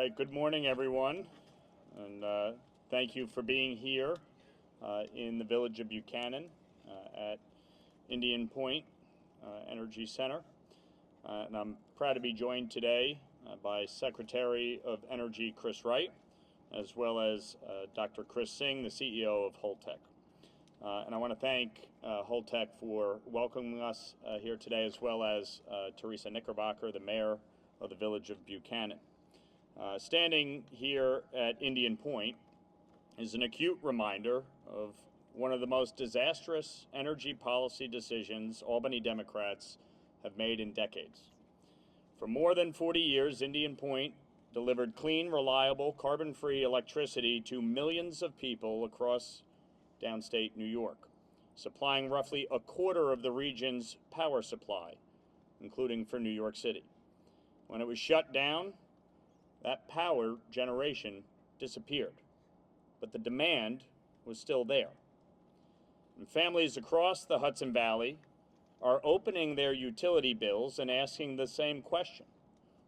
right, good morning, everyone, and thank you for being here in the village of Buchanan at Indian Point Energy Center. And I'm proud to be joined today by Secretary of Energy Chris Wright, as well as Dr. Kris Singh, the CEO of Holtec. And I want to thank Holtec for welcoming us here today, as well as Teresa Knickerbocker, the mayor of the village of Buchanan. Standing here at Indian Point is an acute reminder of one of the most disastrous energy policy decisions Albany Democrats have made in decades. For more than 40 years, Indian Point delivered clean, reliable, carbon-free electricity to millions of people across downstate New York, supplying roughly a quarter of the region's power supply, including for New York City. When it was shut down, that power generation disappeared, but the demand was still there. And families across the Hudson Valley are opening their utility bills and asking the same question: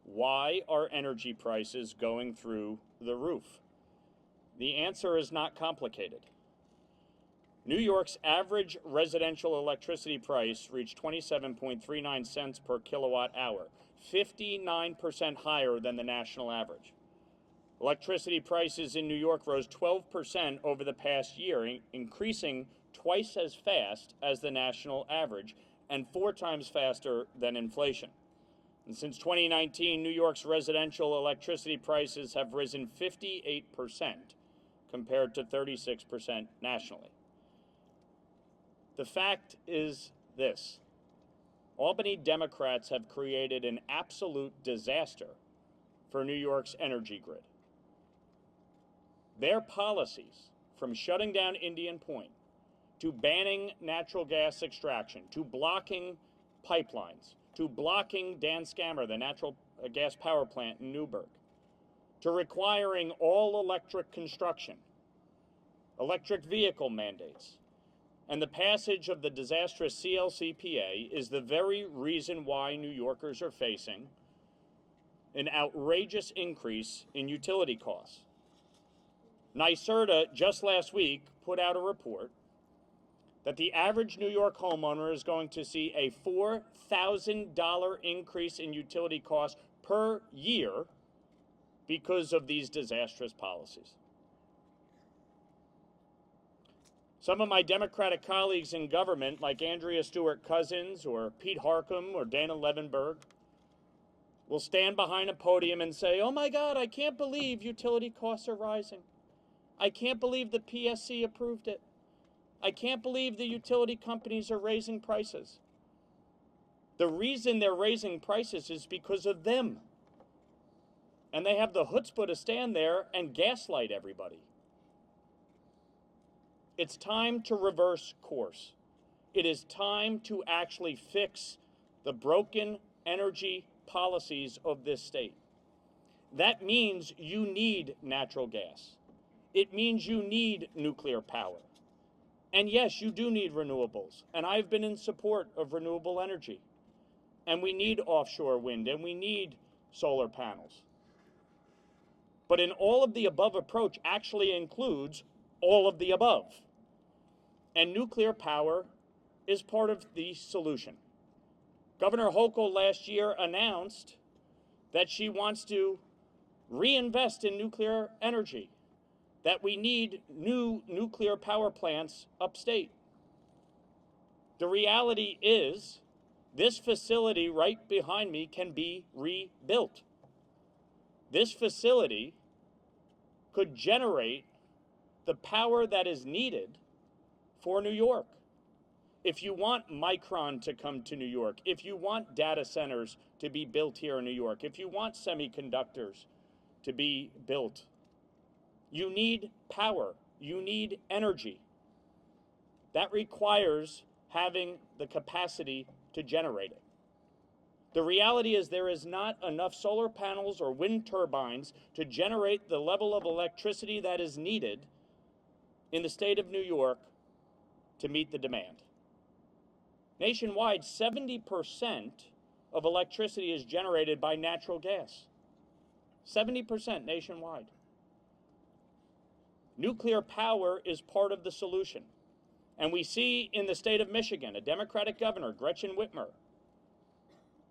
why are energy prices going through the roof? The answer is not complicated. New York's average residential electricity price reached 27.39 cents per kilowatt hour, 59% higher than the national average. Electricity prices in New York rose 12% over the past year, increasing twice as fast as the national average and 4 times faster than inflation. And since 2019, New York's residential electricity prices have risen 58% compared to 36% nationally. The fact is this: Albany Democrats have created an absolute disaster for New York's energy grid. Their policies, from shutting down Indian Point, to banning natural gas extraction, to blocking pipelines, to blocking Dan Scammer, the natural gas power plant in Newburgh, to requiring all electric construction, electric vehicle mandates, and the passage of the disastrous CLCPA is the very reason why New Yorkers are facing an outrageous increase in utility costs. NYSERDA just last week put out a report that the average New York homeowner is going to see a $4,000 increase in utility costs per year because of these disastrous policies. Some of my Democratic colleagues in government, like Andrea Stewart-Cousins or Pete Harcum or Dana Levenberg, will stand behind a podium and say, "Oh my God, I can't believe utility costs are rising. I can't believe the PSC approved it. I can't believe the utility companies are raising prices." The reason they're raising prices is because of them. And they have the chutzpah to stand there and gaslight everybody. It's time to reverse course. It is time to actually fix the broken energy policies of this state. That means you need natural gas. It means you need nuclear power. And yes, you do need renewables. And I've been in support of renewable energy. And we need offshore wind, and we need solar panels. But an all of the above approach actually includes all of the above. And nuclear power is part of the solution. Governor Hochul last year announced that she wants to reinvest in nuclear energy, that we need new nuclear power plants upstate. The reality is, this facility right behind me can be rebuilt. This facility could generate the power that is needed for New York. If you want Micron to come to New York, if you want data centers to be built here in New York, if you want semiconductors to be built, you need power, you need energy. That requires having the capacity to generate it. The reality is there is not enough solar panels or wind turbines to generate the level of electricity that is needed in the state of New York to meet the demand. Nationwide, 70% of electricity is generated by natural gas. 70% nationwide. Nuclear power is part of the solution. And we see in the state of Michigan, a Democratic governor, Gretchen Whitmer,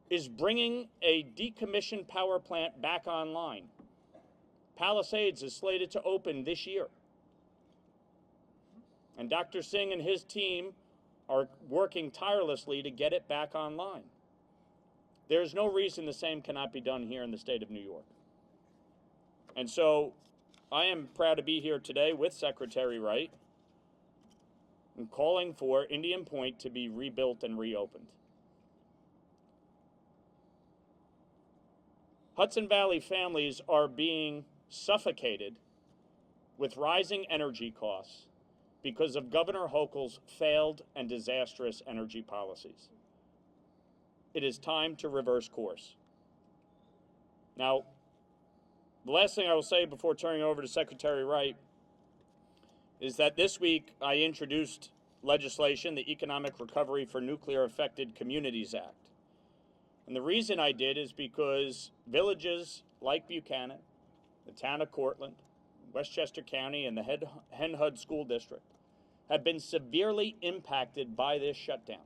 is bringing a decommissioned power plant back online. Palisades is slated to open this year. And Dr. Singh and his team are working tirelessly to get it back online. There's no reason the same cannot be done here in the state of New York. And so I am proud to be here today with Secretary Wright and calling for Indian Point to be rebuilt and reopened. Hudson Valley families are being suffocated with rising energy costs because of Governor Hochul's failed and disastrous energy policies. It is time to reverse course. Now, the last thing I will say before turning over to Secretary Wright is that this week I introduced legislation, the Economic Recovery for Nuclear Affected Communities Act. And the reason I did is because villages like Buchanan, the town of Cortland, Westchester County, and the Hen Hud School District have been severely impacted by this shutdown.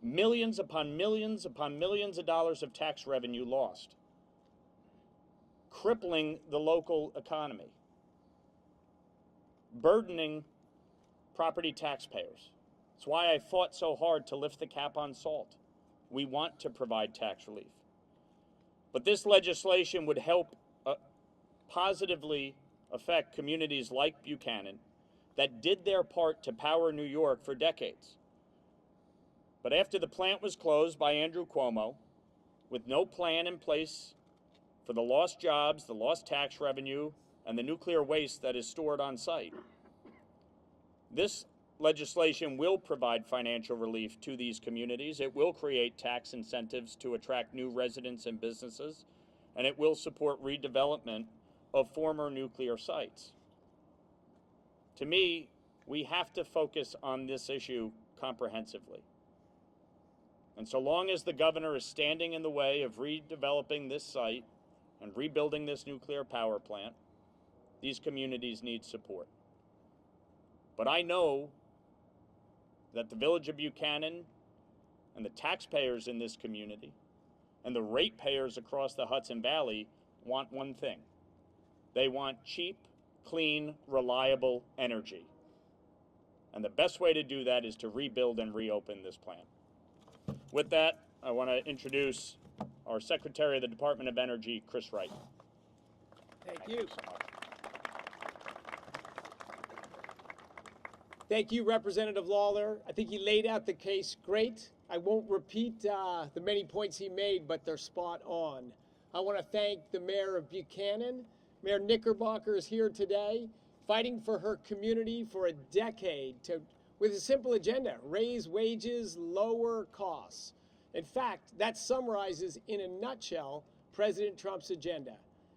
Millions upon millions upon millions of dollars of tax revenue lost, crippling the local economy, burdening property taxpayers. That's why I fought so hard to lift the cap on salt. We want to provide tax relief. But this legislation would help positively affect communities like Buchanan that did their part to power New York for decades. But after the plant was closed by Andrew Cuomo, with no plan in place for the lost jobs, the lost tax revenue, and the nuclear waste that is stored on site, this legislation will provide financial relief to these communities. It will create tax incentives to attract new residents and businesses, and it will support redevelopment of former nuclear sites. To me, we have to focus on this issue comprehensively. And so long as the governor is standing in the way of redeveloping this site and rebuilding this nuclear power plant, these communities need support. But I know that the village of Buchanan and the taxpayers in this community and the ratepayers across the Hudson Valley want one thing. They want cheap, clean, reliable energy. And the best way to do that is to rebuild and reopen this plant. With that, I want to introduce our Secretary of the Department of Energy, Chris Wright. Thank you. Thank you, Representative Lawler. I think he laid out the case great. I won't repeat the many points he made, but they're spot on. I want to thank the mayor of Buchanan. Mayor Knickerbocker is here today, fighting for her community for a decade with a simple agenda: raise wages, lower costs. In fact, that summarizes in a nutshell President Trump's agenda.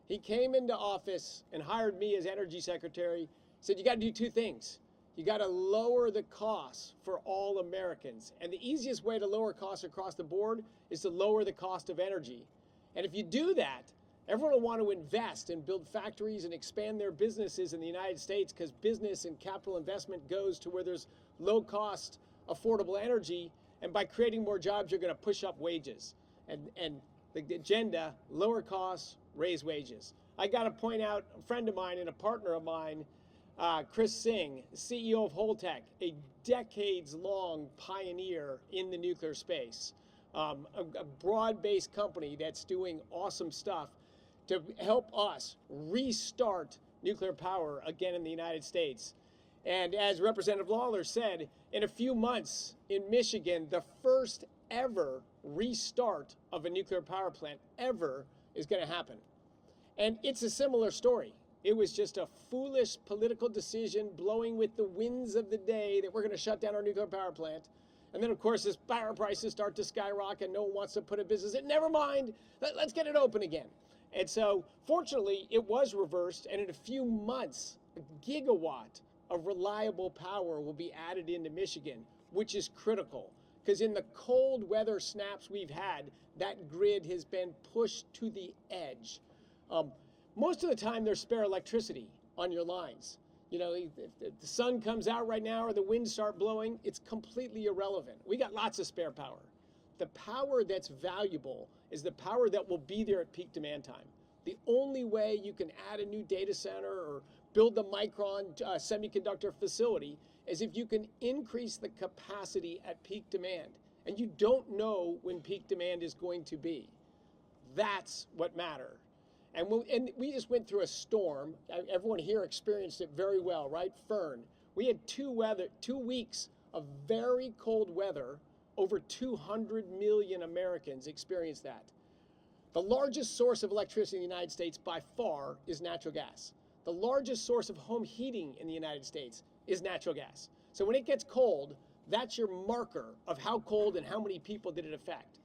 He came into office and hired me as Energy Secretary, said you got to do two things. You got to lower the costs for all Americans. And the easiest way to lower costs across the board is to lower the cost of energy. And if you do that, everyone will want to invest and build factories and expand their businesses in the United States, because business and capital investment goes to where there's low cost, affordable energy. And by creating more jobs, you're going to push up wages. And the agenda: lower costs, raise wages. I got to point out a friend of mine and a partner of mine, Kris Singh, CEO of Holtec, a decades-long pioneer in the nuclear space, a broad-based company that's doing awesome stuff to help us restart nuclear power again in the United States. And as Representative Lawler said, in a few months in Michigan, the first ever restart of a nuclear power plant ever is going to happen. And it's a similar story. It was just a foolish political decision blowing with the winds of the day that we're going to shut down our nuclear power plant. And then, of course, as power prices start to skyrocket, no one wants to put a business in. Never mind, let's get it open again. And so, fortunately, it was reversed, and in a few months, a gigawatt of reliable power will be added into Michigan, which is critical, because in the cold weather snaps we've had, that grid has been pushed to the edge. Most of the time there's spare electricity on your lines. You know, if the sun comes out right now or the winds start blowing, it's completely irrelevant. We got lots of spare power. The power that's valuable is the power that will be there at peak demand time. The only way you can add a new data center or build the Micron semiconductor facility is if you can increase the capacity at peak demand. And you don't know when peak demand is going to be. That's what matters. And we just went through a storm. Everyone here experienced it very well, right? Fern. We had 2 weeks of very cold weather. Over 200 million Americans experienced that. The largest source of electricity in the United States by far is natural gas. The largest source of home heating in the United States is natural gas. So when it gets cold, that's your marker of how cold and how many people did it affect.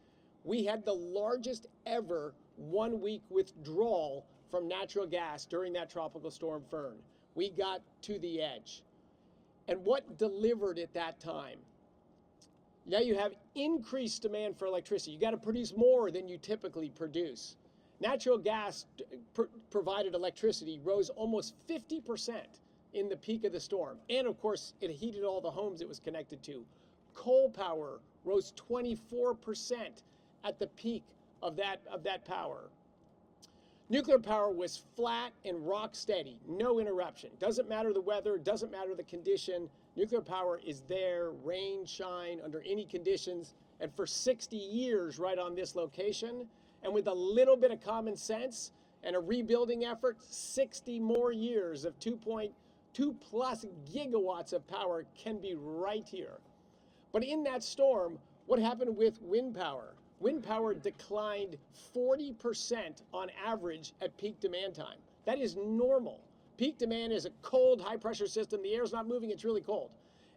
We had the largest ever 1-week withdrawal from natural gas during that tropical storm Fern. We got to the edge. And what delivered at that time? Now you have increased demand for electricity. You got to produce more than you typically produce. Natural gas provided electricity rose almost 50% in the peak of the storm. And of course, it heated all the homes it was connected to. Coal power rose 24% at the peak of that power. Nuclear power was flat and rock steady, no interruption. Doesn't matter the weather, doesn't matter the condition. Nuclear power is there, rain, shine, under any conditions, and for 60 years right on this location. And with a little bit of common sense and a rebuilding effort, 60 more years of 2.2+ gigawatts of power can be right here. But in that storm, what happened with wind power? Wind power declined 40% on average at peak demand time. That is normal. Peak demand is a cold, high-pressure system. The air's not moving, it's really cold.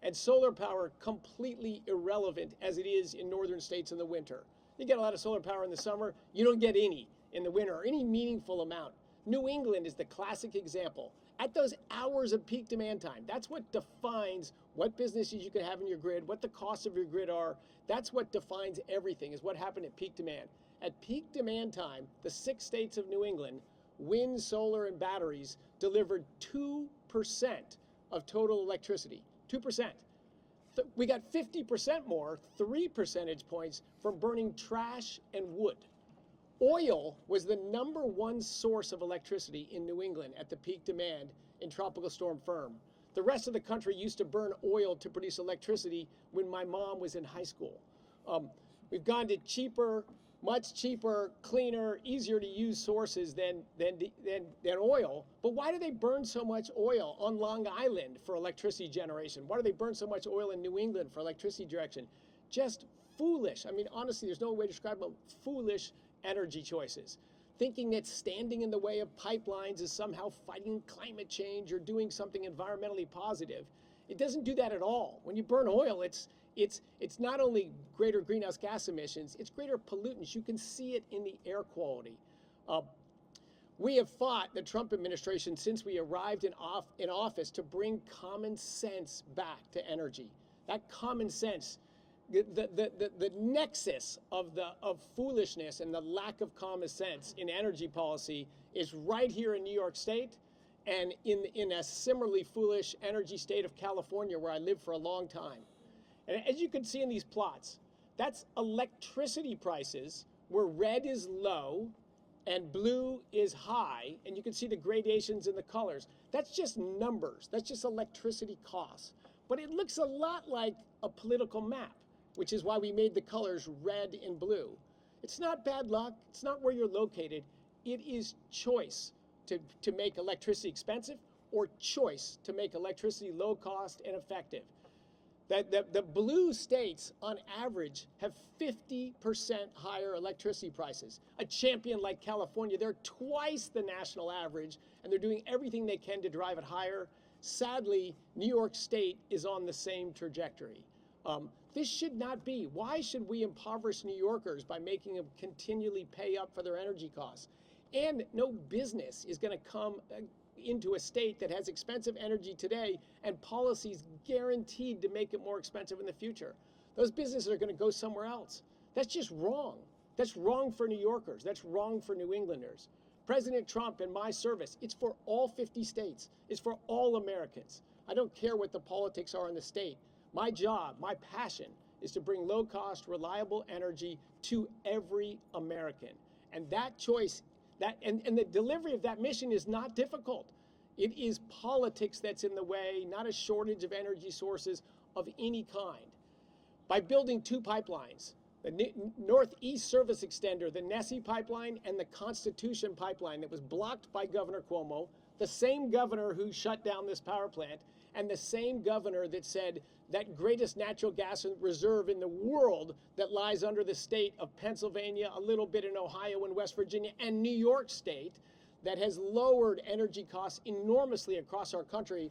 And solar power, completely irrelevant as it is in northern states in the winter. You get a lot of solar power in the summer, you don't get any in the winter, or any meaningful amount. New England is the classic example. At those hours of peak demand time, that's what defines what businesses you can have in your grid, what the costs of your grid are. That's what defines everything, is what happened at peak demand. At peak demand time, the 6 states of New England, wind, solar, and batteries delivered 2% of total electricity, 2%. We got 50% more, 3 percentage points, from burning trash and wood. Oil was the #1 source of electricity in New England at the peak demand in Tropical Storm Fern. The rest of the country used to burn oil to produce electricity when my mom was in high school. We've gone to cheaper, much cheaper, cleaner, easier to use sources than oil. But why do they burn so much oil on Long Island for electricity generation? Why do they burn so much oil in New England for electricity direction? Just foolish. I mean, honestly, there's no way to describe them. Foolish energy choices. Thinking that standing in the way of pipelines is somehow fighting climate change or doing something environmentally positive. It doesn't do that at all. When you burn oil, it's not only greater greenhouse gas emissions, it's greater pollutants. You can see it in the air quality. We have fought the Trump administration since we arrived in office to bring common sense back to energy. That common sense, the nexus of foolishness and the lack of common sense in energy policy is right here in New York State and in a similarly foolish energy state of California, where I lived for a long time. And as you can see in these plots, that's electricity prices where red is low and blue is high, and you can see the gradations in the colors. That's just numbers. That's just electricity costs. But it looks a lot like a political map, which is why we made the colors red and blue. It's not bad luck. It's not where you're located. It is choice to make electricity expensive, or choice to make electricity low cost and effective. The blue states, on average, have 50% higher electricity prices. A champion like California, they're twice the national average, and they're doing everything they can to drive it higher. Sadly, New York State is on the same trajectory. This should not be. Why should we impoverish New Yorkers by making them continually pay up for their energy costs? And no business is going to come into a state that has expensive energy today and policies guaranteed to make it more expensive in the future. Those businesses are going to go somewhere else. That's just wrong. That's wrong for New Yorkers. That's wrong for New Englanders. President Trump and my service, it's for all 50 states. It's for all Americans. I don't care what the politics are in the state. My job, my passion, is to bring low-cost, reliable energy to every American. And that choice, and the delivery of that mission is not difficult. It is politics that's in the way, not a shortage of energy sources of any kind. By building 2 pipelines, the Northeast Service Extender, the Nessie pipeline, and the Constitution pipeline that was blocked by Governor Cuomo, the same governor who shut down this power plant, and the same governor that said that greatest natural gas reserve in the world that lies under the state of Pennsylvania, a little bit in Ohio and West Virginia, and New York State, that has lowered energy costs enormously across our country.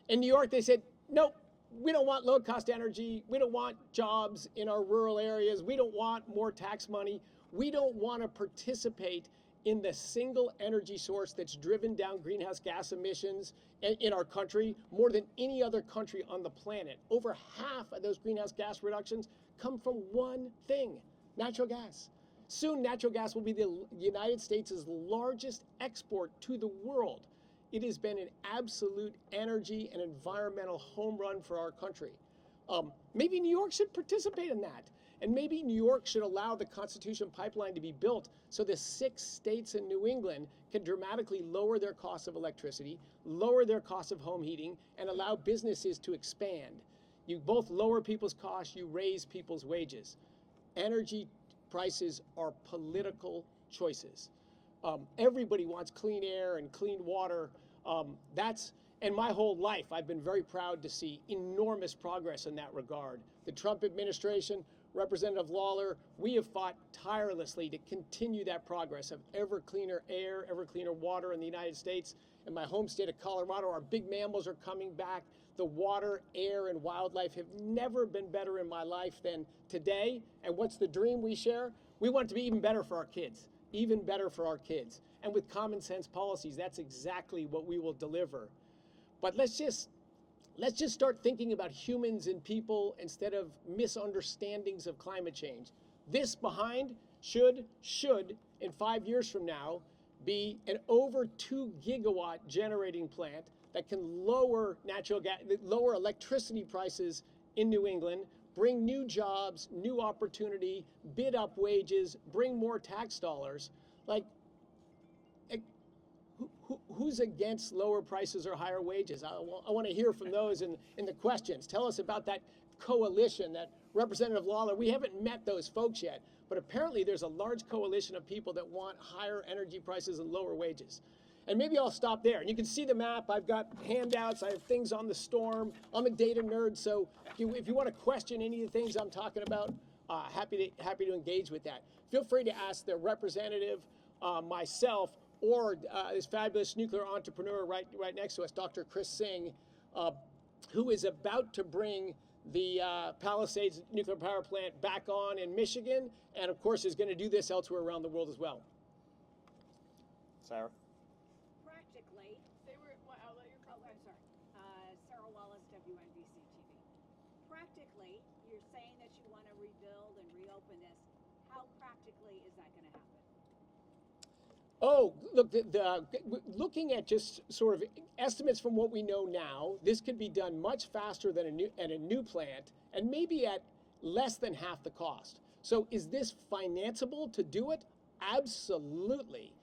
In New York, they said, nope, we don't want low-cost energy. We don't want jobs in our rural areas. We don't want more tax money. We don't want to participate in the single energy source that's driven down greenhouse gas emissions in our country more than any other country on the planet. Over half of those greenhouse gas reductions come from one thing, natural gas. Soon, natural gas will be the United States' largest export to the world. It has been an absolute energy and environmental home run for our country. Maybe New York should participate in that. And maybe New York should allow the Constitution pipeline to be built so the 6 states in New England can dramatically lower their cost of electricity, lower their cost of home heating, and allow businesses to expand. You both lower people's costs, you raise people's wages. Energy prices are political choices. Everybody wants clean air and clean water. And my whole life, I've been very proud to see enormous progress in that regard. The Trump administration, Representative Lawler, we have fought tirelessly to continue that progress of ever cleaner air, ever cleaner water in the United States. In my home state of Colorado, our big mammals are coming back. The water, air, and wildlife have never been better in my life than today. And what's the dream we share? We want it to be even better for our kids, even better for our kids. And with common sense policies, that's exactly what we will deliver. But let's just start thinking about humans and people instead of misunderstandings of climate change. This behind should in 5 years from now be an over 2 gigawatt generating plant that can lower lower electricity prices in New England, bring new jobs, new opportunity, bid up wages, bring more tax dollars. Like, who's against lower prices or higher wages? I want to hear from those in the questions. Tell us about that coalition, that Representative Lawler. We haven't met those folks yet, but apparently there's a large coalition of people that want higher energy prices and lower wages. And maybe I'll stop there. And you can see the map. I've got handouts. I have things on the storm. I'm a data nerd, so if you want to question any of the things I'm talking about, happy to engage with that. Feel free to ask the representative, myself, or this fabulous nuclear entrepreneur right next to us, Dr. Kris Singh, who is about to bring the Palisades nuclear power plant back on in Michigan, and of course is going to do this elsewhere around the world as well. Sarah? Practically, I'll let you call. I'm sorry. Sarah Wallace, WNBC TV. Practically, you're saying that you want to rebuild and reopen this. How practically is that going to happen? Oh, look, looking at just sort of estimates from what we know now, this could be done much faster than a new plant, and maybe at less than half the cost. So is this financeable to do it? Absolutely.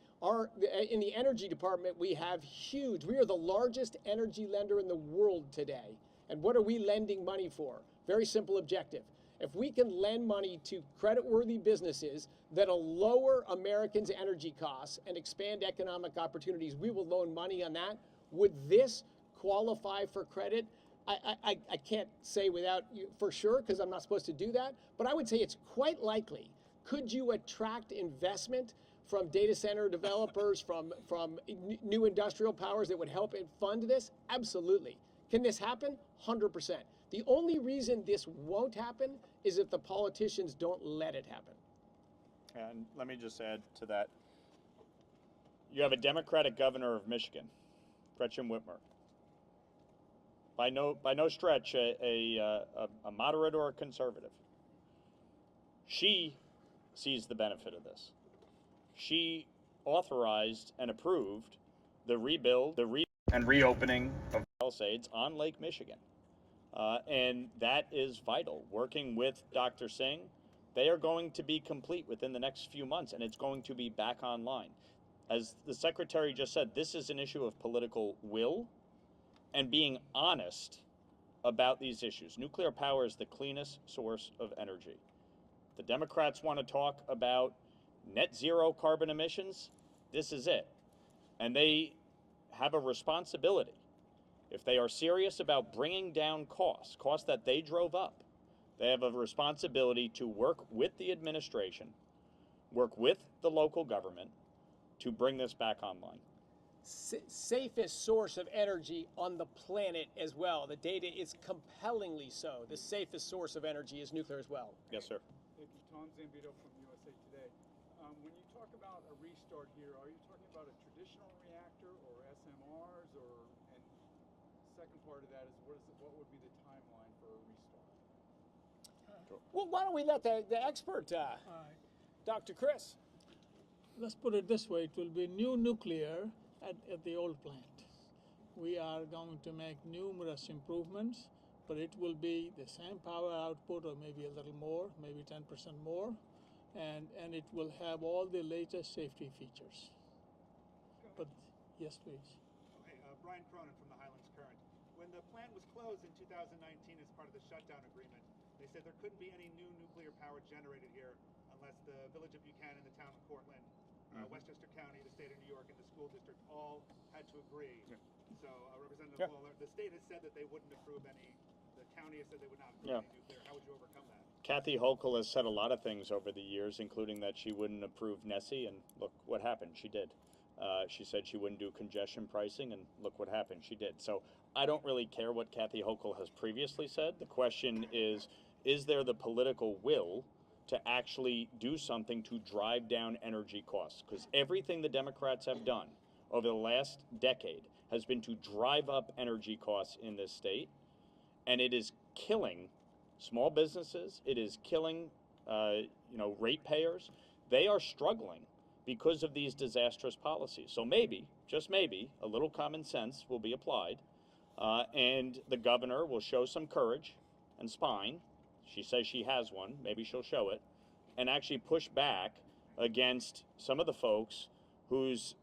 In the energy department, we are the largest energy lender in the world today. And what are we lending money for? Very simple objective. If we can lend money to creditworthy businesses that'll lower Americans' energy costs and expand economic opportunities, we will loan money on that. Would this qualify for credit? I can't say for sure, because I'm not supposed to do that, but I would say it's quite likely. Could you attract investment from data center developers, from new industrial powers that would help fund this? Absolutely. Can this happen? 100%. The only reason this won't happen is if the politicians don't let it happen. And let me just add to that. You have a Democratic governor of Michigan, Gretchen Whitmer. By no stretch a moderate or a conservative. She sees the benefit of this. She authorized and approved the rebuild, and reopening of Palisades on Lake Michigan. And that is vital. Working with Dr. Singh, they are going to be complete within the next few months, and it's going to be back online. As the Secretary just said, this is an issue of political will and being honest about these issues. Nuclear power is the cleanest source of energy. The Democrats want to talk about net zero carbon emissions. This is it. And they have a responsibility. If they are serious about bringing down costs that they drove up, they have a responsibility to work with the administration, work with the local government to bring this back online. Safest source of energy on the planet as well. The data is compellingly so. The safest source of energy is nuclear as well. Yes, sir. Thank you. Tom Zambito from USA Today. When you talk about a restart here, are you talking about a traditional reactor or SMRs, and second part of that is what would be the timeline for a restart? Well, why don't we let the expert, Dr. Chris? Let's put it this way, it will be new nuclear at the old plant. We are going to make numerous improvements, but it will be the same power output or maybe a little more, maybe 10% more, and it will have all the latest safety features. But yes, please. Okay, Brian Cronin from the Highlands Current. When the plant was closed in 2019 as part of the shutdown agreement, they said there couldn't be any new nuclear power generated here unless the village of Buchanan, the town of Cortland, Westchester County, the state of New York, and the school district all had to agree. Yeah. So, Representative Lawler, the state has said that they wouldn't approve any. The county has said they would not approve any nuclear. How would you overcome that? Kathy Hochul has said a lot of things over the years, including that she wouldn't approve NESE, and look what happened. She did. She said she wouldn't do congestion pricing, and look what happened. She did. So I don't really care what Kathy Hochul has previously said. The question is there the political will to actually do something to drive down energy costs? Because everything the Democrats have done over the last decade has been to drive up energy costs in this state, and it is killing small businesses. It is killing, ratepayers. They are struggling because of these disastrous policies. So maybe, just maybe, a little common sense will be applied, and the governor will show some courage and spine. She says she has one, maybe she'll show it, and actually push back against some of the folks whose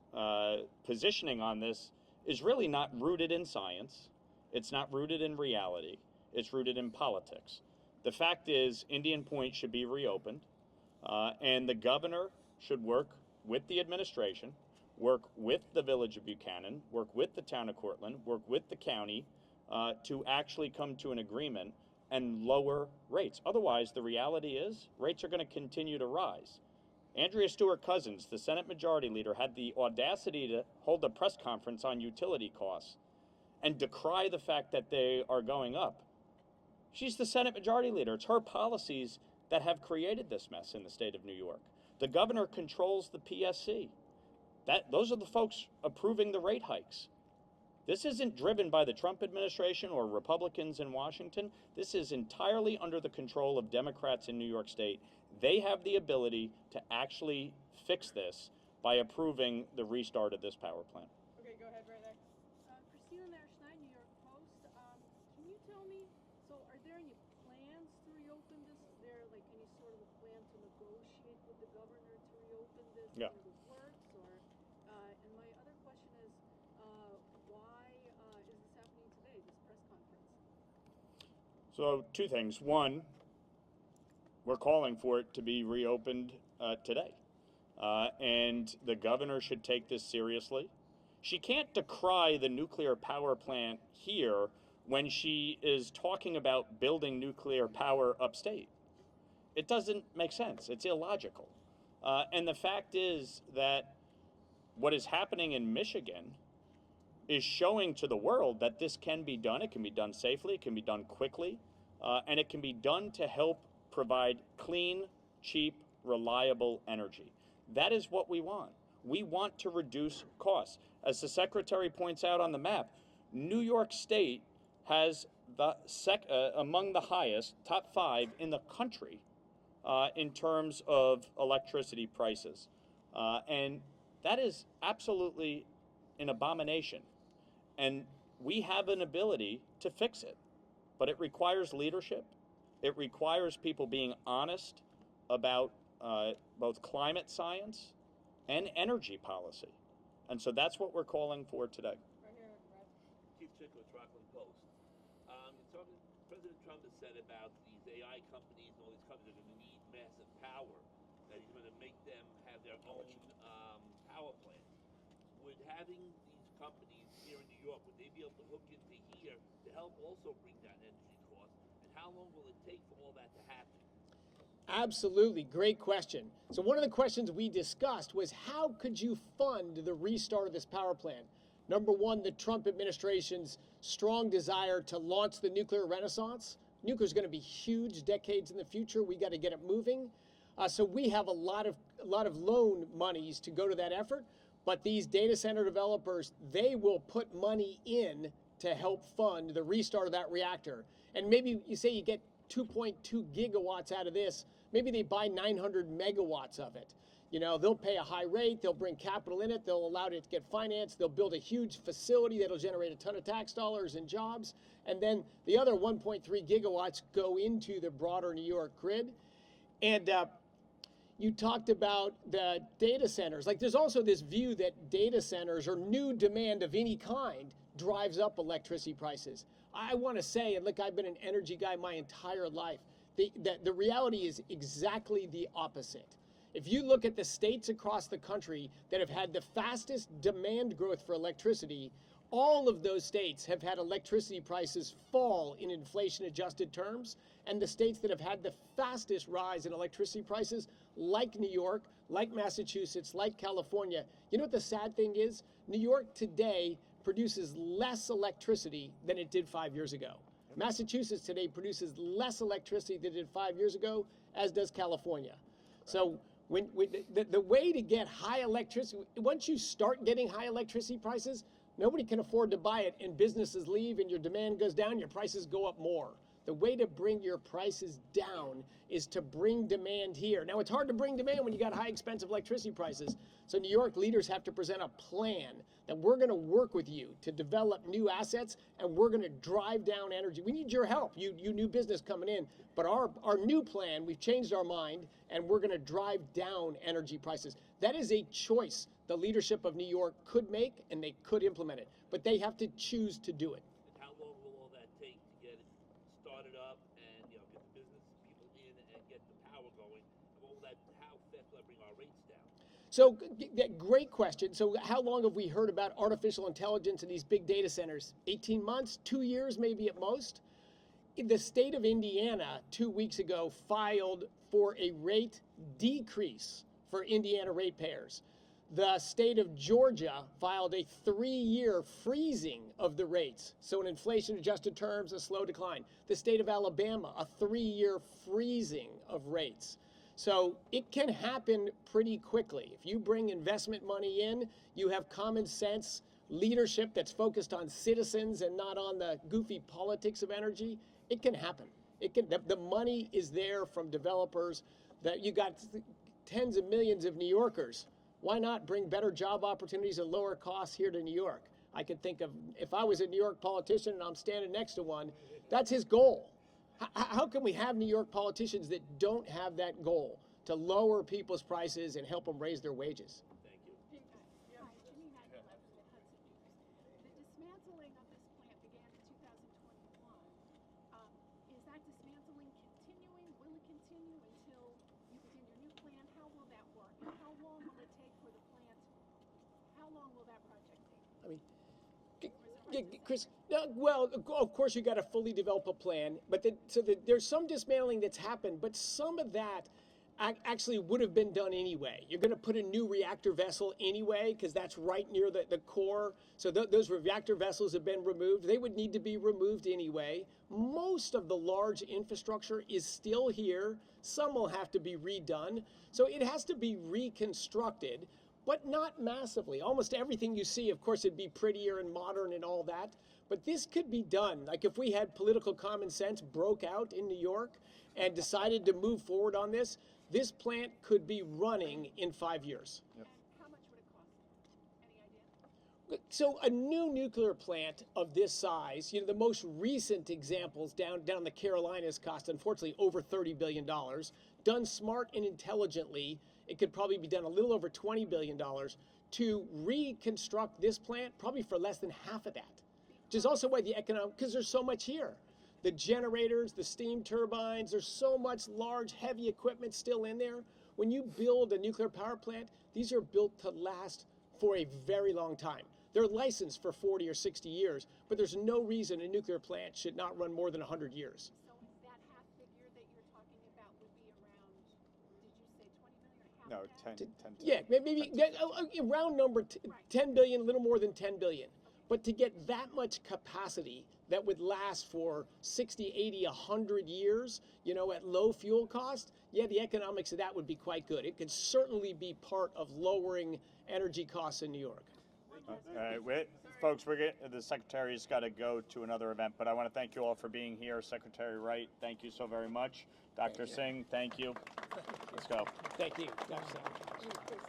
positioning on this is really not rooted in science. It's not rooted in reality. It's rooted in politics. The fact is, Indian Point should be reopened, and the governor should work with the administration, work with the village of Buchanan, work with the town of Cortland, work with the county to actually come to an agreement and lower rates. Otherwise, the reality is rates are going to continue to rise. Andrea Stewart-Cousins, the Senate Majority Leader, had the audacity to hold a press conference on utility costs and decry the fact that they are going up. She's the Senate Majority Leader. It's her policies that have created this mess in the state of New York. The governor controls the PSC. Those are the folks approving the rate hikes. This isn't driven by the Trump administration or Republicans in Washington. This is entirely under the control of Democrats in New York State. They have the ability to actually fix this by approving the restart of this power plant. Okay, go ahead right there. Christina Nairstein, New York Post. Can you tell me, so are there any plans to reopen this? Is there like any sort of a plan to negotiate with the governor to reopen this? Yeah. In the works, or and my other question is, why is this happening today, this press conference? So two things. One, we're calling for it to be reopened today. And the governor should take this seriously. She can't decry the nuclear power plant here when she is talking about building nuclear power upstate. It doesn't make sense. It's illogical. And the fact is that what is happening in Michigan is showing to the world that this can be done. It can be done safely. It can be done quickly. And it can be done to help provide clean, cheap, reliable energy. That is what we want. We want to reduce costs. As the Secretary points out on the map, New York State has among the highest, top 5 in the country in terms of electricity prices. And That is absolutely an abomination. And we have an ability to fix it. But it requires leadership. It requires people being honest about both climate science and energy policy. And so that's what we're calling for today. Keith Chickless, Rockland Post. President Trump has said about these AI companies and all these companies are going to need massive power, that he's going to make them have their own power plants. Would having these companies here in New York, would they be able to hook into here to help also bring down energy costs? And how long will it take for all that to happen? Absolutely, great question. So one of the questions we discussed was how could you fund the restart of this power plant? Number one, the Trump administration's strong desire to launch the nuclear renaissance. Nuclear is going to be huge decades in the future. We got to get it moving. So we have a lot of loan monies to go to that effort. But these data center developers, they will put money in to help fund the restart of that reactor. And maybe you say you get 2.2 gigawatts out of this. Maybe they buy 900 megawatts of it. You know, they'll pay a high rate, they'll bring capital in it, they'll allow it to get financed, they'll build a huge facility that'll generate a ton of tax dollars and jobs, and then the other 1.3 gigawatts go into the broader New York grid. And you talked about the data centers. Like, there's also this view that data centers or new demand of any kind drives up electricity prices. I want to say, and look, I've been an energy guy my entire life, the reality is exactly the opposite. If you look at the states across the country that have had the fastest demand growth for electricity, all of those states have had electricity prices fall in inflation-adjusted terms, and the states that have had the fastest rise in electricity prices, like New York, like Massachusetts, like California. You know what the sad thing is? New York today produces less electricity than it did 5 years ago. Massachusetts today produces less electricity than it did 5 years ago, as does California. So the way to get high electricity, once you start getting high electricity prices, nobody can afford to buy it, and businesses leave, and your demand goes down, your prices go up more. The way to bring your prices down is to bring demand here. Now, it's hard to bring demand when you got high expensive electricity prices. So New York leaders have to present a plan that we're going to work with you to develop new assets, and we're going to drive down energy. We need your help, you new business coming in. But our new plan, we've changed our mind, and we're going to drive down energy prices. That is a choice the leadership of New York could make, and they could implement it. But they have to choose to do it. And how long will all that take to get it started up and get the business people in and get the power going? How fast will that bring our rates down? So, great question. So how long have we heard about artificial intelligence in these big data centers? 18 months, 2 years maybe at most? The state of Indiana 2 weeks ago filed for a rate decrease for Indiana ratepayers. The state of Georgia filed a 3-year freezing of the rates. So in inflation-adjusted terms, a slow decline. The state of Alabama, a 3-year freezing of rates. So it can happen pretty quickly. If you bring investment money in, you have common sense leadership that's focused on citizens and not on the goofy politics of energy, it can happen. The money is there from developers. That you got tens of millions of New Yorkers. Why not bring better job opportunities and lower costs here to New York? I could think of, if I was a New York politician and I'm standing next to one, that's his goal. How can we have New York politicians that don't have that goal to lower people's prices and help them raise their wages? Thank you. Hi, Jimmy Hackett with Hudson News. The dismantling of this plant began in 2021. Is that dismantling continuing? Will it continue until you begin your new plan? How will that work? And how long will it take for the plant? How long will that project take? I mean, Chris, well, of course you got to fully develop a plan, but there's some dismantling that's happened, but some of that actually would have been done anyway. You're going to put a new reactor vessel anyway, because that's right near the core. So those reactor vessels have been removed. They would need to be removed anyway. Most of the large infrastructure is still here. Some will have to be redone. So it has to be reconstructed, but not massively. Almost everything you see, of course, it'd be prettier and modern and all that. But this could be done. Like if we had political common sense broke out in New York and decided to move forward on this plant could be running in 5 years. And how much would it cost? So a new nuclear plant of this size, the most recent examples down in the Carolinas cost, unfortunately, over $30 billion. Done smart and intelligently, it could probably be done a little over $20 billion. To reconstruct this plant, probably for less than half of that. Which is also why the economic, because there's so much here. The generators, the steam turbines, there's so much large, heavy equipment still in there. When you build a nuclear power plant, these are built to last for a very long time. They're licensed for 40 or 60 years, but there's no reason a nuclear plant should not run more than 100 years. So that half figure that you're talking about would be around, did you say 20 million or half? No, of that? 10. Yeah, maybe round number, 10 billion, a little more than 10 billion. But to get that much capacity that would last for 60, 80, 100 years, at low fuel cost, yeah, the economics of that would be quite good. It could certainly be part of lowering energy costs in New York. All right, folks, the Secretary's got to go to another event, but I want to thank you all for being here. Secretary Wright, thank you so very much. Dr. Singh, thank you. Let's go. Thank you, Dr. Secretary.